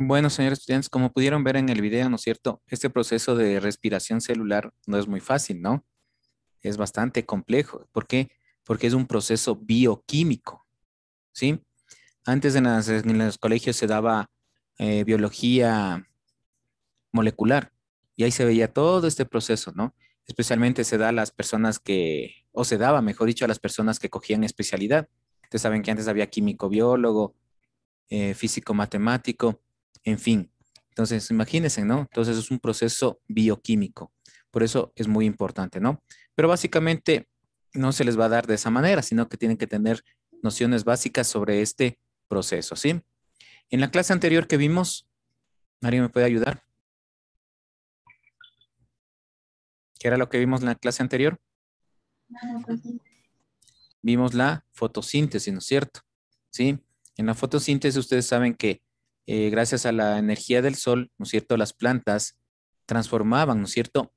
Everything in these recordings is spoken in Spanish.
Bueno, señores estudiantes, como pudieron ver en el video, ¿no es cierto? Este proceso de respiración celular no es muy fácil, ¿no? Es bastante complejo. ¿Por qué? Porque es un proceso bioquímico, ¿sí? Antes en los colegios se daba biología molecular y ahí se veía todo este proceso, ¿no? Especialmente se da a las personas o se daba, mejor dicho, a las personas que cogían especialidad. Ustedes saben que antes había químico biólogo, físico matemático, en fin. Entonces, imagínense, ¿no? Entonces es un proceso bioquímico. Por eso es muy importante, ¿no? Pero básicamente no se les va a dar de esa manera, sino que tienen que tener nociones básicas sobre este proceso, ¿sí? En la clase anterior que vimos, ¿alguien me puede ayudar? ¿Qué era lo que vimos en la clase anterior? Vimos la fotosíntesis, ¿no es cierto? ¿Sí? En la fotosíntesis ustedes saben que gracias a la energía del sol, ¿no es cierto? Las plantas transformaban, ¿no es cierto?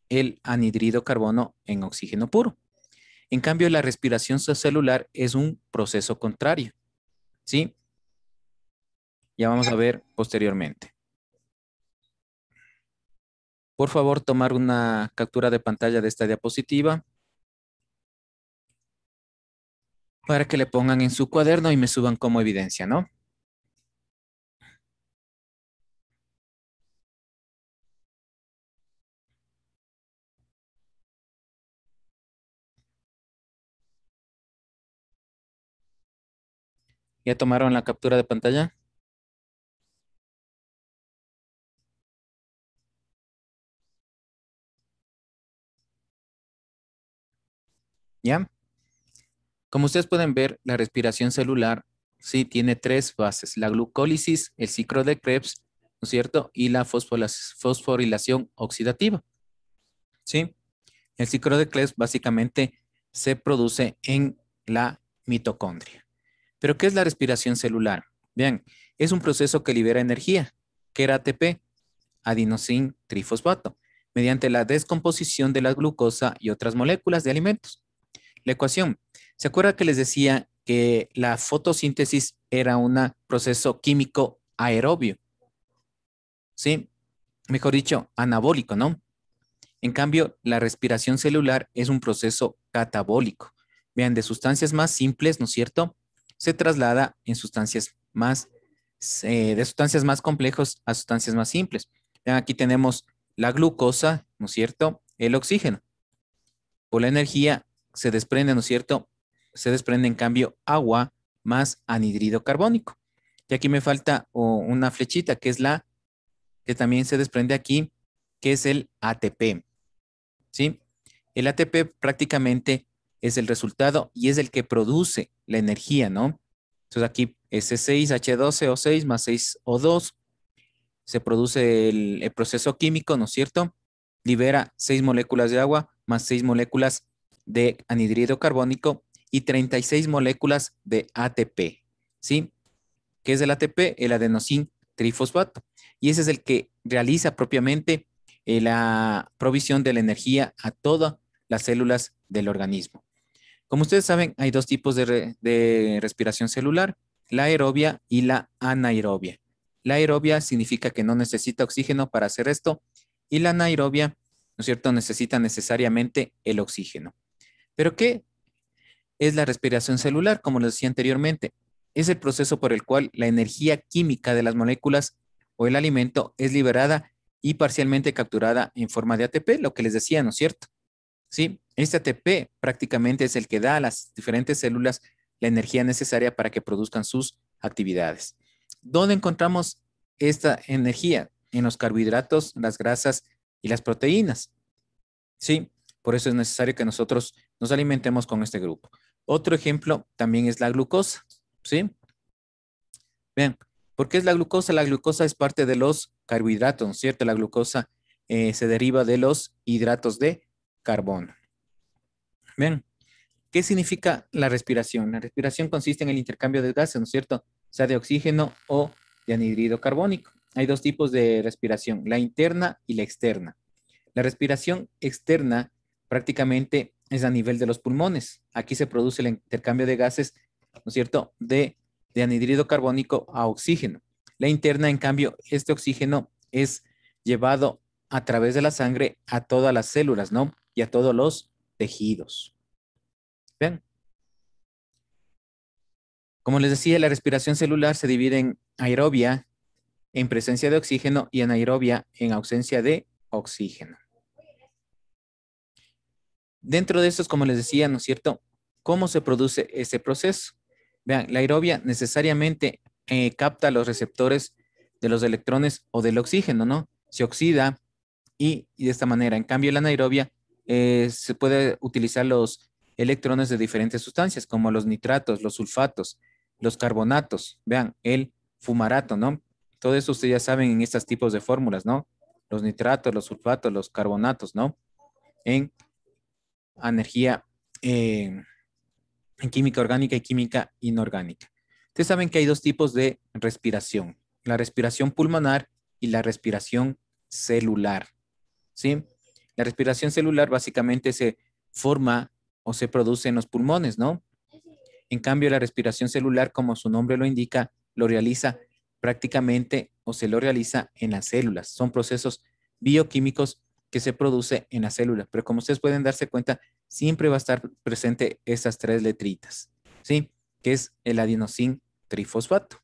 El anhidrido carbono en oxígeno puro. En cambio, la respiración celular es un proceso contrario, ¿sí? Ya vamos a ver posteriormente. Por favor, tomar una captura de pantalla de esta diapositiva para que le pongan en su cuaderno y me suban como evidencia, ¿no? ¿Ya tomaron la captura de pantalla? ¿Ya? Como ustedes pueden ver, la respiración celular sí tiene tres fases: la glucólisis, el ciclo de Krebs, ¿no es cierto? Y la fosforilación oxidativa, ¿sí? El ciclo de Krebs básicamente se produce en la mitocondria. ¿Pero qué es la respiración celular? Bien, es un proceso que libera energía, que era ATP, adenosín trifosfato, mediante la descomposición de la glucosa y otras moléculas de alimentos. La ecuación. ¿Se acuerda que les decía que la fotosíntesis era un proceso químico aerobio? ¿Sí? Mejor dicho, anabólico, ¿no? En cambio, la respiración celular es un proceso catabólico. Vean, de sustancias más simples, ¿no es cierto? Se traslada en de sustancias más complejas a sustancias más simples. Vean, aquí tenemos la glucosa, ¿no es cierto? El oxígeno. Por la energía se desprende, ¿no es cierto? Se desprende en cambio agua más anhidrido carbónico. Y aquí me falta una flechita que es que también se desprende aquí, que es el ATP, ¿sí? El ATP prácticamente es el resultado y es el que produce la energía, ¿no? Entonces aquí ese 6H12O6 más 6O2 se produce el proceso químico, ¿no es cierto? Libera 6 moléculas de agua más 6 moléculas de anhidrido carbónico y 36 moléculas de ATP, ¿sí? ¿Qué es el ATP? El adenosín trifosfato. Y ese es el que realiza propiamente la provisión de la energía a todas las células del organismo. Como ustedes saben, hay dos tipos de respiración celular: la aerobia y la anaerobia. La aerobia significa que no necesita oxígeno para hacer esto, y la anaerobia, ¿no es cierto?, necesita necesariamente el oxígeno. ¿Pero qué es la respiración celular? Como les decía anteriormente, es el proceso por el cual la energía química de las moléculas o el alimento es liberada y parcialmente capturada en forma de ATP, lo que les decía, ¿no es cierto? Sí, este ATP prácticamente es el que da a las diferentes células la energía necesaria para que produzcan sus actividades. ¿Dónde encontramos esta energía? En los carbohidratos, las grasas y las proteínas. Sí, por eso es necesario que nosotros nos alimentemos con este grupo. Otro ejemplo también es la glucosa. ¿Sí? Vean, ¿por qué es la glucosa? La glucosa es parte de los carbohidratos, ¿no es cierto? La glucosa se deriva de los hidratos de carbono. Vean, ¿qué significa la respiración? La respiración consiste en el intercambio de gases, ¿no es cierto? Sea de oxígeno o de anhídrido carbónico. Hay dos tipos de respiración: la interna y la externa. La respiración externa prácticamente es a nivel de los pulmones. Aquí se produce el intercambio de gases, ¿no es cierto?, de anhídrido carbónico a oxígeno. La interna, en cambio, este oxígeno es llevado a través de la sangre a todas las células, ¿no? Y a todos los tejidos. ¿Ven? Como les decía, la respiración celular se divide en aerobia, en presencia de oxígeno, y anaerobia, en ausencia de oxígeno. Dentro de estos, como les decía, ¿no es cierto? ¿Cómo se produce ese proceso? Vean, la aerobia necesariamente capta los receptores de los electrones o del oxígeno, ¿no? Se oxida y de esta manera. En cambio, la anaerobia se puede utilizar los electrones de diferentes sustancias, como los nitratos, los sulfatos, los carbonatos. Vean, el fumarato, ¿no? Todo eso ustedes ya saben en estos tipos de fórmulas, ¿no? Los nitratos, los sulfatos, los carbonatos, ¿no? En energía, en química orgánica y química inorgánica. Ustedes saben que hay dos tipos de respiración, la respiración pulmonar y la respiración celular, ¿sí? La respiración celular básicamente se forma o se produce en los pulmones, ¿no? En cambio, la respiración celular, como su nombre lo indica, lo realiza prácticamente o se lo realiza en las células. Son procesos bioquímicos que se produce en las células. Pero como ustedes pueden darse cuenta, siempre va a estar presente estas tres letritas, ¿sí? Que es el adenosín trifosfato,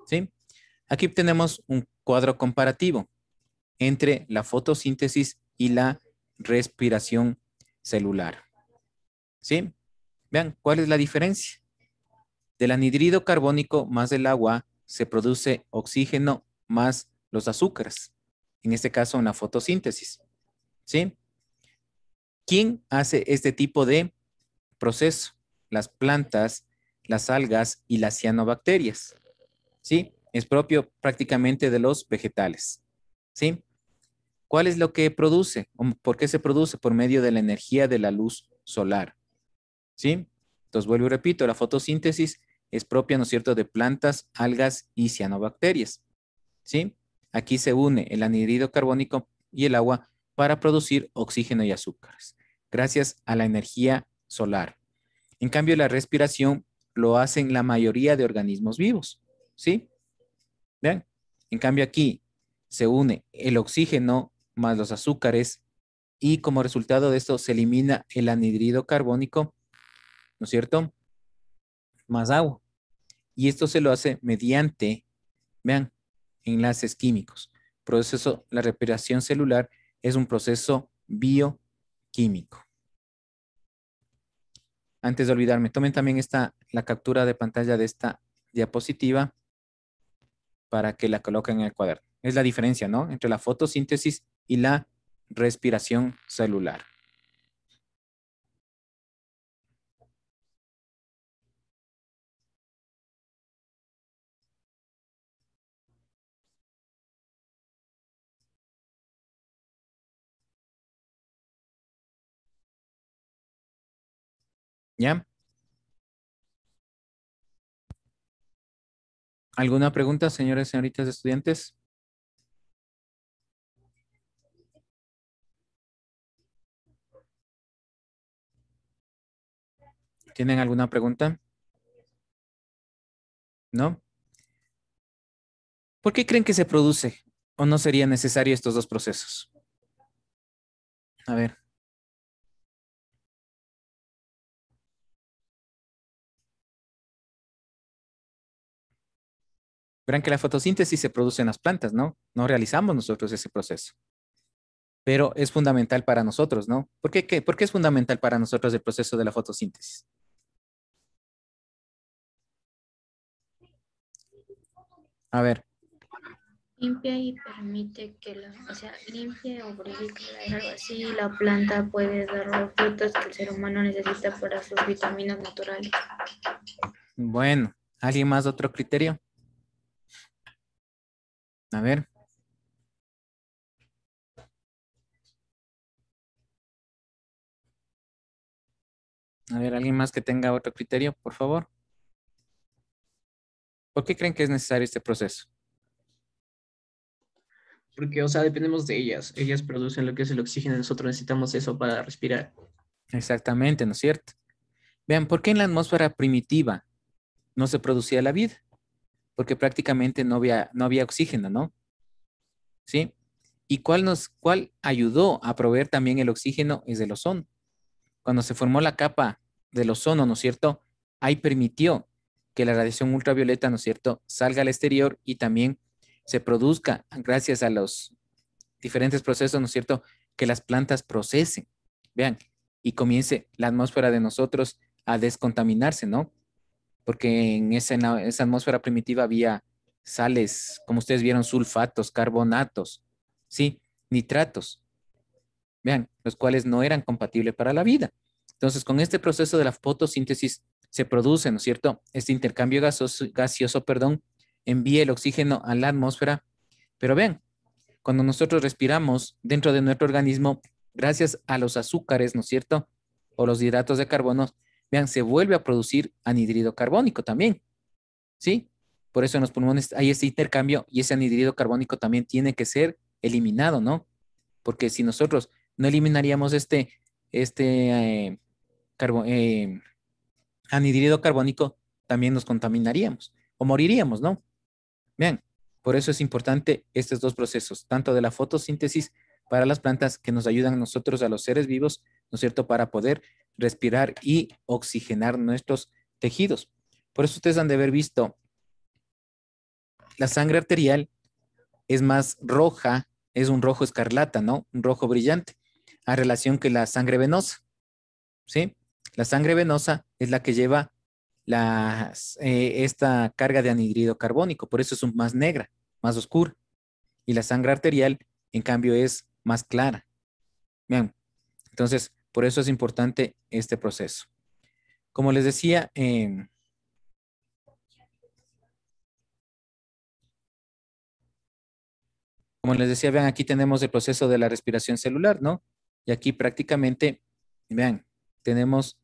¿sí? Aquí tenemos un cuadro comparativo entre la fotosíntesis y la respiración celular, ¿sí? Vean, ¿cuál es la diferencia? Del anhídrido carbónico más del agua se produce oxígeno más los azúcares. En este caso, una fotosíntesis, ¿sí? ¿Quién hace este tipo de proceso? Las plantas, las algas y las cianobacterias, ¿sí? Es propio prácticamente de los vegetales, ¿sí? ¿Cuál es lo que produce? ¿Por qué se produce? Por medio de la energía de la luz solar, ¿sí? Entonces, vuelvo y repito, la fotosíntesis es propia, ¿no es cierto?, de plantas, algas y cianobacterias, ¿sí? Aquí se une el anhídrido carbónico y el agua para producir oxígeno y azúcares, gracias a la energía solar. En cambio, la respiración lo hacen la mayoría de organismos vivos, ¿sí? Vean, en cambio aquí se une el oxígeno más los azúcares y como resultado de esto se elimina el anhídrido carbónico, ¿no es cierto?, más agua. Y esto se lo hace mediante, vean, enlaces químicos. Proceso, la respiración celular es un proceso bioquímico. Antes de olvidarme, tomen también la captura de pantalla de esta diapositiva para que la coloquen en el cuaderno. Es la diferencia, ¿no? Entre la fotosíntesis y la respiración celular. ¿Ya? ¿Alguna pregunta, señores y señoritas estudiantes? ¿Tienen alguna pregunta? ¿No? ¿Por qué creen que se produce o no sería necesario estos dos procesos? A ver. Verán que la fotosíntesis se produce en las plantas, ¿no? No realizamos nosotros ese proceso. Pero es fundamental para nosotros, ¿no? ¿Por qué es fundamental para nosotros el proceso de la fotosíntesis? A ver, Limpia y permite que o sea, limpia o purifica, es algo así, la planta puede dar los frutos que el ser humano necesita para sus vitaminas naturales. bueno, ¿alguien más otro criterio? A ver, ¿alguien más que tenga otro criterio, por favor? ¿Por qué creen que es necesario este proceso? Porque, o sea, dependemos de ellas. Ellas producen lo que es el oxígeno, nosotros necesitamos eso para respirar. Exactamente, ¿no es cierto? Vean, ¿por qué en la atmósfera primitiva no se producía la vida? porque prácticamente no había oxígeno, ¿no? ¿Sí? ¿Y cuál ayudó a proveer también el oxígeno? Es el ozono. Cuando se formó la capa del ozono, ¿no es cierto? Ahí permitió que la radiación ultravioleta, ¿no es cierto?, salga al exterior y también se produzca, gracias a los diferentes procesos, ¿no es cierto?, que las plantas procesen, vean, y comience la atmósfera de nosotros a descontaminarse, ¿no? Porque en esa atmósfera primitiva había sales, como ustedes vieron, sulfatos, carbonatos, ¿sí? Nitratos, vean, los cuales no eran compatibles para la vida. Entonces, con este proceso de la fotosíntesis se produce, ¿no es cierto? Este intercambio gaseoso, envía el oxígeno a la atmósfera, pero vean, cuando nosotros respiramos dentro de nuestro organismo, gracias a los azúcares, ¿no es cierto? O los hidratos de carbono, vean, se vuelve a producir anhídrido carbónico también, ¿sí? Por eso en los pulmones hay ese intercambio y ese anhídrido carbónico también tiene que ser eliminado, ¿no? Porque si nosotros no eliminaríamos este anhídrido carbónico, también nos contaminaríamos o moriríamos, ¿no? Vean, por eso es importante estos dos procesos, tanto de la fotosíntesis para las plantas que nos ayudan a nosotros, a los seres vivos, ¿no es cierto?, para poder respirar y oxigenar nuestros tejidos. Por eso ustedes han de haber visto, la sangre arterial es más roja, es un rojo escarlata, ¿no? Un rojo brillante, a relación que la sangre venosa, ¿sí? La sangre venosa es la que lleva esta carga de anhídrido carbónico, por eso es más negra, más oscura. Y la sangre arterial, en cambio, es más clara. Bien, entonces, por eso es importante este proceso. Como les decía, vean, aquí tenemos el proceso de la respiración celular, ¿no? Y aquí prácticamente, vean, tenemos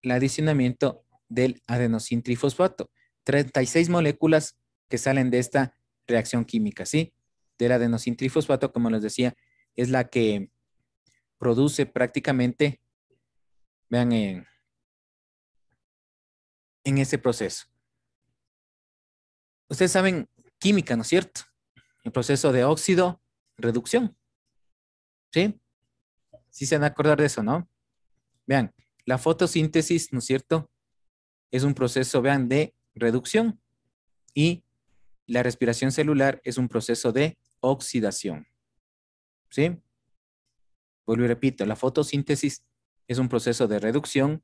el adicionamiento del adenosín trifosfato. 36 moléculas que salen de esta reacción química, ¿sí? Del adenosín trifosfato, como les decía, es la que produce prácticamente, vean, en ese proceso. Ustedes saben química, ¿no es cierto? El proceso de óxido, reducción, ¿sí? Sí se van a acordar de eso, ¿no? Vean, la fotosíntesis, ¿no es cierto? Es un proceso, vean, de reducción y la respiración celular es un proceso de oxidación, ¿sí? Vuelvo y repito, la fotosíntesis es un proceso de reducción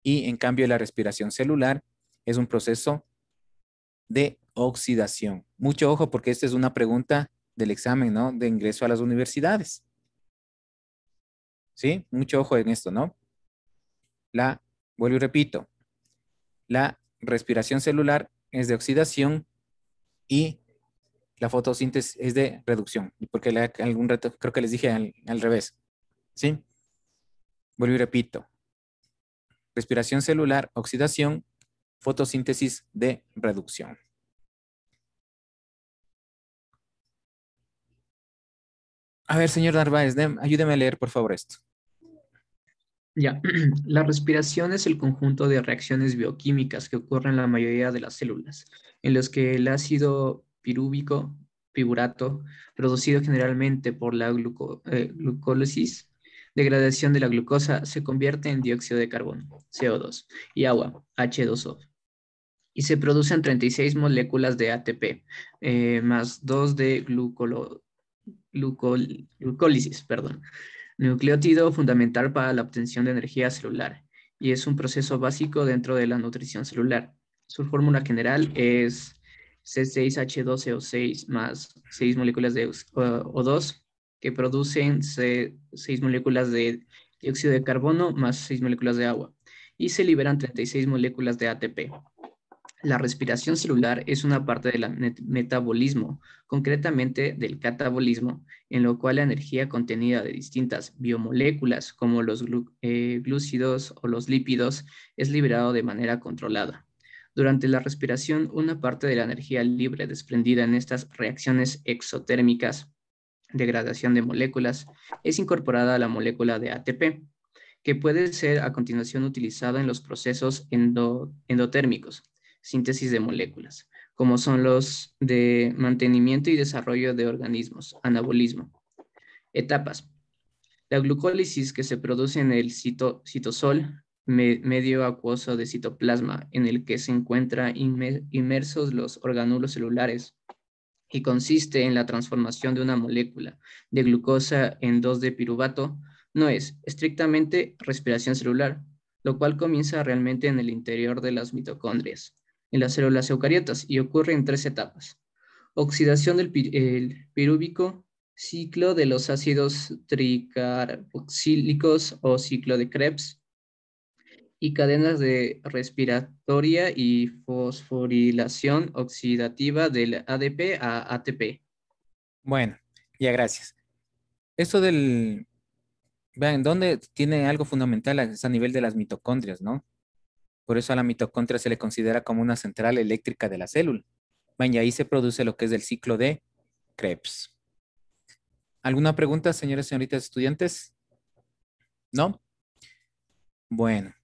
y en cambio la respiración celular es un proceso de oxidación. Mucho ojo porque esta es una pregunta del examen, ¿no? De ingreso a las universidades. ¿Sí? Mucho ojo en esto, ¿no? Vuelvo y repito, la respiración celular es de oxidación y la fotosíntesis es de reducción. Y porque algún rato creo que les dije al revés. ¿Sí? Vuelvo y repito. Respiración celular, oxidación, fotosíntesis de reducción. A ver, señor Narváez, ayúdeme a leer, por favor, esto. Ya, la respiración es el conjunto de reacciones bioquímicas que ocurren en la mayoría de las células, en los que el ácido pirúvico, piburato, producido generalmente por la glucólisis, degradación de la glucosa, se convierte en dióxido de carbono, CO2, y agua, H2O. Y se producen 36 moléculas de ATP, más 2 de glucólisis, perdón. Nucleótido fundamental para la obtención de energía celular y es un proceso básico dentro de la nutrición celular. Su fórmula general es C6H12O6 más 6 moléculas de O2 que producen 6 moléculas de dióxido de carbono más 6 moléculas de agua y se liberan 36 moléculas de ATP. La respiración celular es una parte del metabolismo, concretamente del catabolismo, en lo cual la energía contenida de distintas biomoléculas, como los glúcidos o los lípidos, es liberado de manera controlada. Durante la respiración, una parte de la energía libre desprendida en estas reacciones exotérmicas, degradación de moléculas, es incorporada a la molécula de ATP, que puede ser a continuación utilizada en los procesos endotérmicos, síntesis de moléculas, como son los de mantenimiento y desarrollo de organismos, anabolismo. Etapas. La glucólisis que se produce en el citosol, medio acuoso de citoplasma, en el que se encuentran inmersos los orgánulos celulares, y consiste en la transformación de una molécula de glucosa en 2-de-piruvato, no es estrictamente respiración celular, lo cual comienza realmente en el interior de las mitocondrias, en las células eucariotas, y ocurre en 3 etapas. Oxidación del pirúvico, ciclo de los ácidos tricarboxílicos o ciclo de Krebs, y cadenas de respiratoria y fosforilación oxidativa del ADP a ATP. Bueno, ya gracias. Esto del, vean, ¿dónde tiene algo fundamental? Es a nivel de las mitocondrias, ¿no? Por eso a la mitocondria se le considera como una central eléctrica de la célula. Ven, y ahí se produce lo que es el ciclo de Krebs. ¿Alguna pregunta, señores y señoritas estudiantes? ¿No? Bueno,